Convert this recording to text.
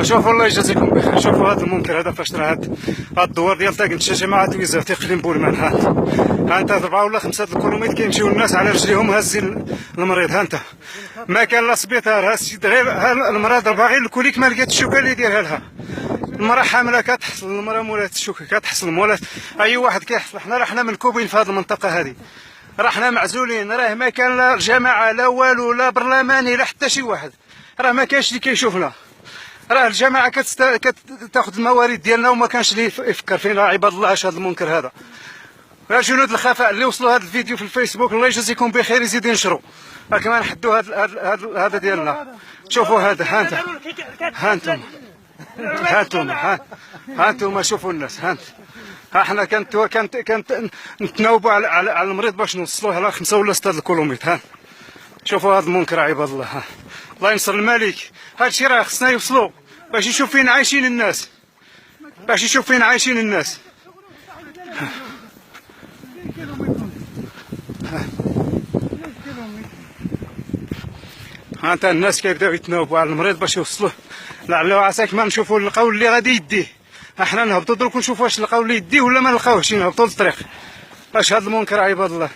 شوفوا الله يجازيكم بخير. شوفوا هذا المنكر هذا فاش راه هاد الدوار ديال طاقم الشاشه مع تويزه تيقلين بولمان. ها انت 4 ولا 5 الكيلومتر كيمشيو الناس على رجليهم هازين المريض. ها انت ما كان لا سبيطار، ها السيد غير المريض باغي الكوليك ما لقات الشوكه اللي يديرها لها. المراه حامله كتحصل، المراه مولات الشوكه كتحصل، مولات اي واحد كيحصل. حنا راه حنا منكوبين في هذه المنطقه هذه، راه حنا معزولين، راه ما كان لا جماعه لا والو لا برلماني لا حتى شي واحد، راه ما كانش اللي كيشوفنا. راه الجماعه كتاخذ الموارد ديالنا وما كانش اللي يفكر فينا. عباد الله اش هذا المنكر هذا. راه جنود الخفاء اللي وصلوا هذا الفيديو في الفيسبوك الله يجازيكم بخير يزيد ينشروا. راك ما نحدوا هذا ديالنا. شوفوا هذا. ها انتم شوفوا الناس. ها حنا كانت نتناوبوا على المريض باش نوصلوه على 5 ولا 6 الكيلومتر. ها شوفوا هذا المنكر عباد الله. الله ينصر الملك. هذا الشيء راه خصنا يوصلوا باش يشوف فين عايشين الناس، ها انت الناس كيبداو يتناوبوا على المريض باش يوصلوه. لعل وعساك ما نشوفوا نلقاو اللي غادي يديه. حنا نهبطوا درك نشوفوا واش نلقاو اللي يديه ولا ما نلقاوهش، نهبطوا للطريق. اش هذا المنكر عباد الله.